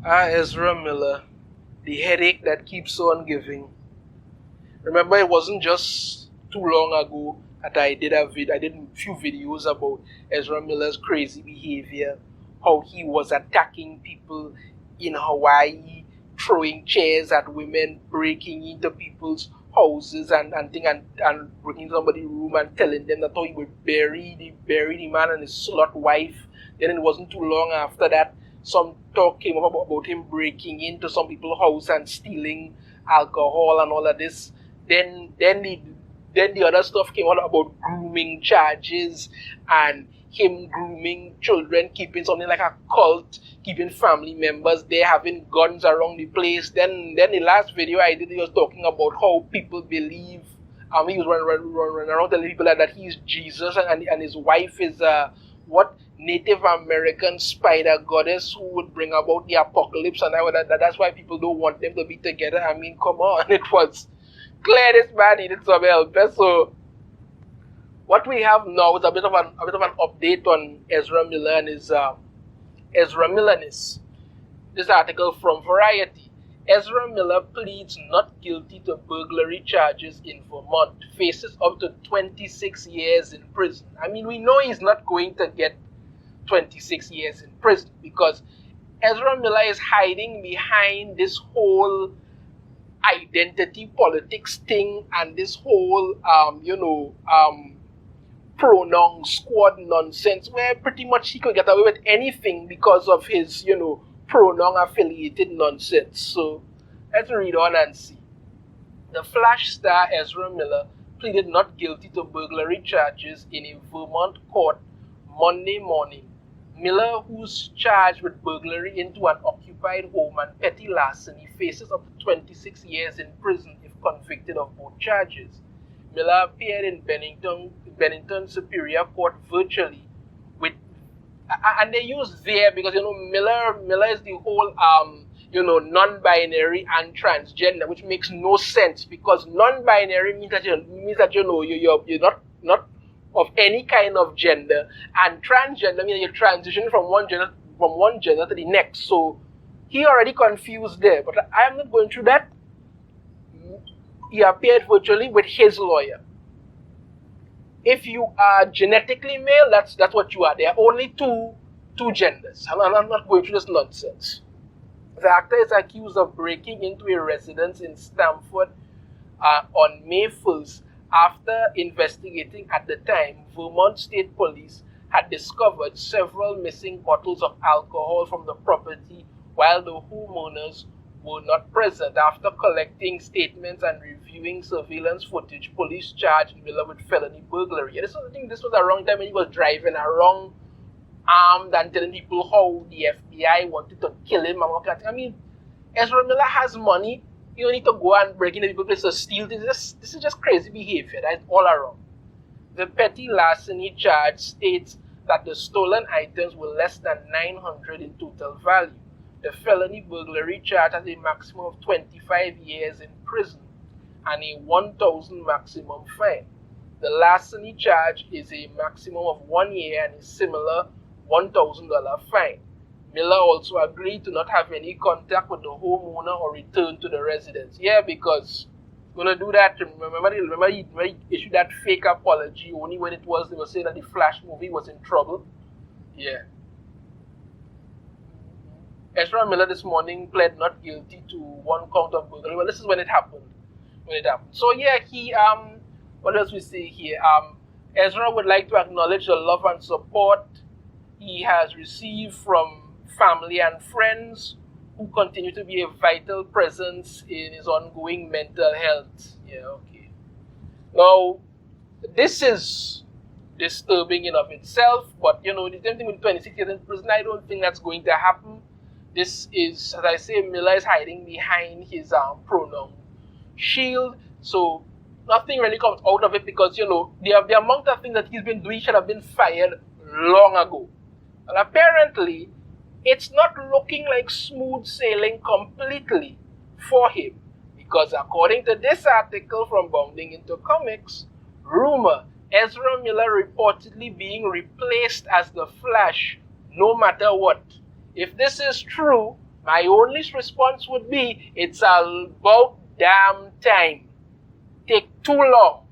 Ezra Miller, the headache that keeps on giving. Remember, it wasn't just too long ago that I did a few videos about Ezra Miller's crazy behavior, how he was attacking people in Hawaii, throwing chairs at women, breaking into people's houses and breaking somebody's room and telling them that he would bury the man and his slut wife. Then it wasn't too long after that some talk came up about him breaking into some people's house and stealing alcohol and all of this. Then the other stuff came out about grooming charges and him grooming children, keeping something like a cult, keeping family members there, having guns around the place. Then the last video I did, he was talking about how people believe. He was running around telling people that he's Jesus and his wife is what Native American spider goddess who would bring about the apocalypse, and that's why people don't want them to be together. I mean, come on, it was clear this man needed some help. So what we have now is a bit of an update on Ezra Miller and his Ezra Millerness. This article from Variety. Ezra Miller pleads not guilty to burglary charges in Vermont, faces up to 26 years in prison. I mean, we know he's not going to get 26 years in prison because Ezra Miller is hiding behind this whole identity politics thing and this whole pronoun squad nonsense where pretty much he could get away with anything because of his pronoun affiliated nonsense. So let's read on and see. The Flash star Ezra Miller pleaded not guilty to burglary charges in a Vermont court Monday morning. Miller, who's charged with burglary into an occupied home and petty larceny, faces up to 26 years in prison if convicted of both charges. Miller appeared in Bennington Superior Court virtually with, and they use there because Miller is the whole non-binary and transgender, which makes no sense because non-binary means that you're not of any kind of gender, and transgender means you transition from one gender to the next. So he already confused there, but I am not going through that. He appeared virtually with his lawyer. If you are genetically male, that's what you are. There are only two genders. I'm not going through this nonsense. The actor is accused of breaking into a residence in Stamford on May 1st after investigating at the time. Vermont State Police had discovered several missing bottles of alcohol from the property while the homeowners were not present. After collecting statements and reviewing surveillance footage, police charged Miller with felony burglary. I think this was around time when he was driving around armed and telling people how the FBI wanted to kill him. I mean, Ezra Miller has money. You don't need to go and break into people's places to steal. This is just crazy behavior. That's all around. The petty larceny charge states that the stolen items were less than $900 in total value. The felony burglary charge has a maximum of 25 years in prison and a $1,000 maximum fine. The larceny charge is a maximum of 1 year and a similar $1,000 fine. Miller also agreed to not have any contact with the homeowner or return to the residence. Yeah, because going to do that. Remember he issued that fake apology only when they were saying that the Flash movie was in trouble. Yeah. Ezra Miller this morning pled not guilty to one count of burglary. Well, this is when it happened. So yeah, he what else we say here? Ezra would like to acknowledge the love and support he has received from family and friends who continue to be a vital presence in his ongoing mental health. Yeah, okay. Now, this is disturbing in of itself, but the same thing with 26 years in prison, I don't think that's going to happen. This is, as I say, Miller is hiding behind his pronoun shield, so nothing really comes out of it because, the amount of things that he's been doing should have been fired long ago. And apparently, it's not looking like smooth sailing completely for him because according to this article from Bounding Into Comics, rumor Ezra Miller reportedly being replaced as the Flash no matter what. If this is true, My only response would be, it's about damn time. Take too long.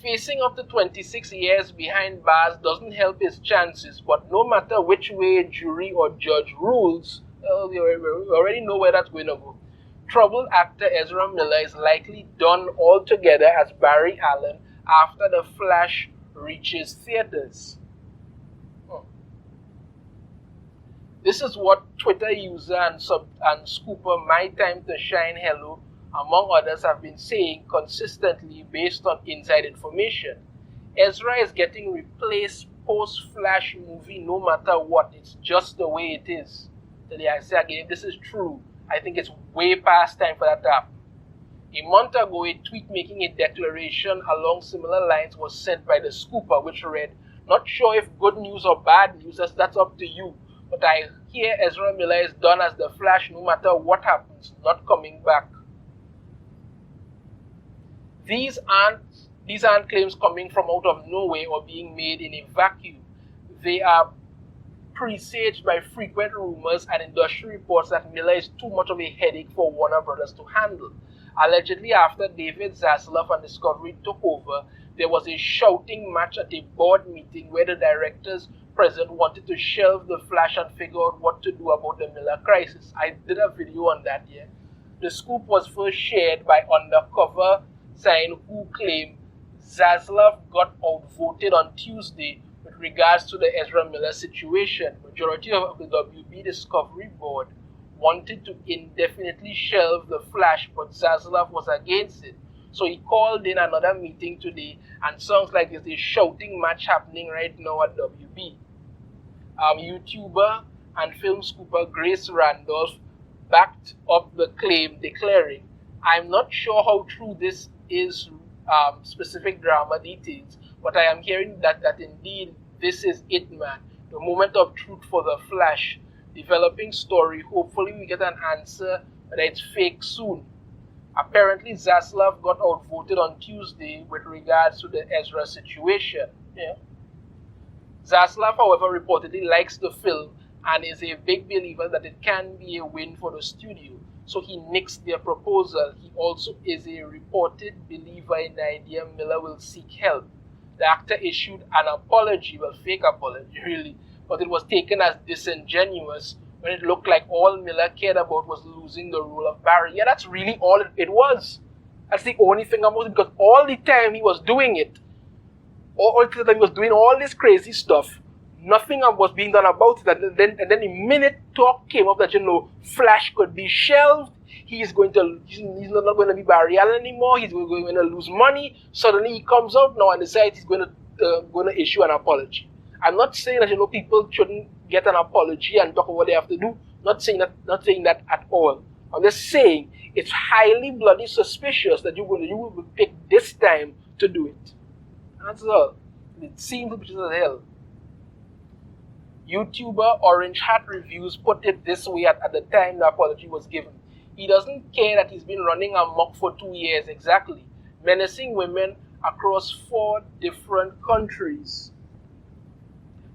Facing up to 26 years behind bars doesn't help his chances, but no matter which way jury or judge rules, we already know where that's going to go. Troubled actor Ezra Miller is likely done altogether as Barry Allen after The Flash reaches theaters. This is what Twitter user and scooper My Time to Shine Hello, among others, have been saying consistently based on inside information. Ezra is getting replaced post-Flash movie no matter what. It's just the way it is. I say again, if this is true, I think it's way past time for that to happen. A month ago, a tweet making a declaration along similar lines was sent by the scooper, which read, "Not sure if good news or bad news, that's up to you. But I hear Ezra Miller is done as the Flash no matter what happens, not coming back." These aren't claims coming from out of nowhere or being made in a vacuum. They are presaged by frequent rumors and industry reports that Miller is too much of a headache for Warner Brothers to handle. Allegedly, after David Zaslav and Discovery took over, there was a shouting match at a board meeting where the directors present wanted to shelve The Flash and figure out what to do about the Miller crisis. I did a video on that here. The scoop was first shared by Undercover Sign, who claimed Zaslav got outvoted on Tuesday with regards to the Ezra Miller situation. Majority of the WB Discovery board wanted to indefinitely shelve The Flash, but Zaslav was against it. So he called in another meeting today, and sounds like there's a shouting match happening right now at WB. YouTuber and film scooper Grace Randolph backed up the claim, declaring, "I'm not sure how true this is, specific drama details, but I am hearing that indeed this is it, man. The moment of truth for The Flash. Developing story. Hopefully we get an answer that it's fake soon." Apparently Zaslav got outvoted on Tuesday with regards to the Ezra situation. Yeah. Zaslav, however, reportedly likes the film and is a big believer that it can be a win for the studio, so he nixed their proposal. He also is a reported believer in the idea Miller will seek help. The actor issued an apology, well, fake apology really, but it was taken as disingenuous when it looked like all Miller cared about was losing the role of Barry. Yeah, that's really all it was. That's the only thing about it, because all the time he was doing it, all the time he was doing all this crazy stuff, nothing was being done about it. And then the minute talk came up that, Flash could be shelved, he's not going to be Barry Allen anymore, he's going to lose money, suddenly he comes out now and decides he's going to issue an apology. I'm not saying that people shouldn't get an apology and talk about what they have to do. Not saying that at all. I'm just saying it's highly bloody suspicious that you will pick this time to do it. That's all. It seems suspicious as hell. YouTuber Orange Hat Reviews put it this way at the time the apology was given. He doesn't care that he's been running amok for 2 years exactly, menacing women across 4 different countries.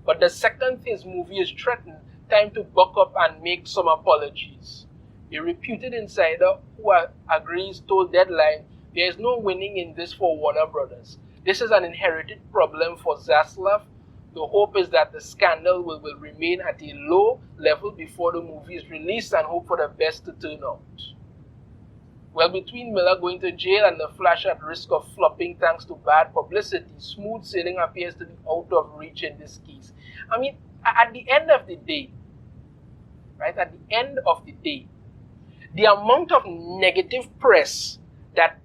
But the second his movie is threatened, time to buck up and make some apologies. A reputed insider who agrees told Deadline, "There is no winning in this for Warner Brothers. This is an inherited problem for Zaslav. The hope is that the scandal will remain at a low level before the movie is released and hope for the best to turn out." Well, between Miller going to jail and The Flash at risk of flopping thanks to bad publicity, smooth sailing appears to be out of reach in this case. I mean, at the end of the day, the amount of negative press that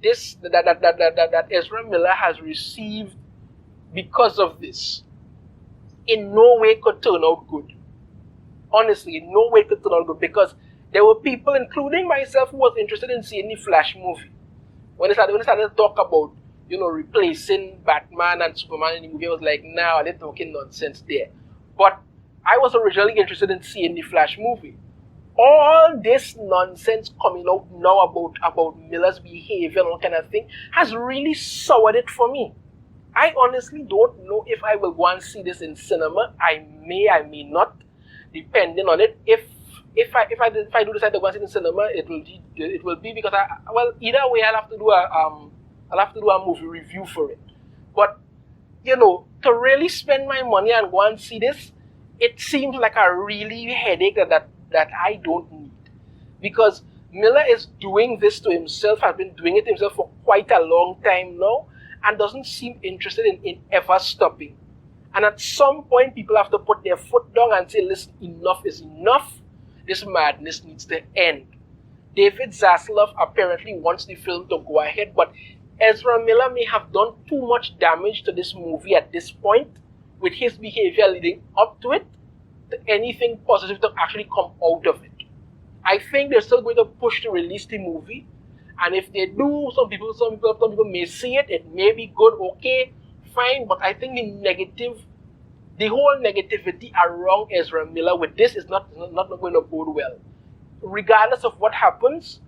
Ezra Miller has received because of this, in no way could turn out good. Honestly, in no way could turn out good, because there were people, including myself, who was interested in seeing the Flash movie. When they started to talk about, replacing Batman and Superman in the movie, I was like, nah, they're talking nonsense there. But I was originally interested in seeing the Flash movie. All this nonsense coming out now about Miller's behavior and all kind of thing has really soured it for me. I honestly don't know if I will go and see this in cinema. I may not. depending on it. If I do decide to go and see it in cinema, it will be because either way I'll have to do a movie review for it. But to really spend my money and go and see this, it seems like a really headache that I don't need, because Miller is doing this to himself, has been doing it himself for quite a long time now, and doesn't seem interested in ever stopping. And at some point, people have to put their foot down and say, listen, enough is enough. This madness needs to end. David Zaslav apparently wants the film to go ahead, but Ezra Miller may have done too much damage to this movie at this point, with his behavior leading up to it, to anything positive to actually come out of it. I think they're still going to push to release the movie, and if they do, some people may see it. It may be good, okay, fine. But I think the whole negativity around Ezra Miller with this is not going to bode well. Regardless of what happens,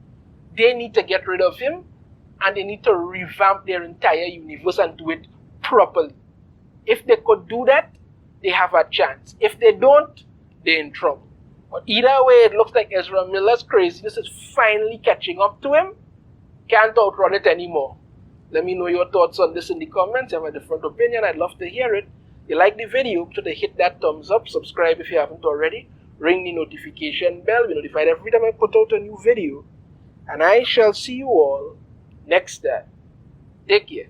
they need to get rid of him, and they need to revamp their entire universe and do it properly. If they could do that, they have a chance. If they don't, they're in trouble. But either way, it looks like Ezra Miller's craziness is finally catching up to him. Can't outrun it anymore. Let me know your thoughts on this in the comments. If you have a different opinion, I'd love to hear it. If you like the video, be sure to hit that thumbs up, subscribe if you haven't already, ring the notification bell, be notified every time I put out a new video. And I shall see you all next time. Take care.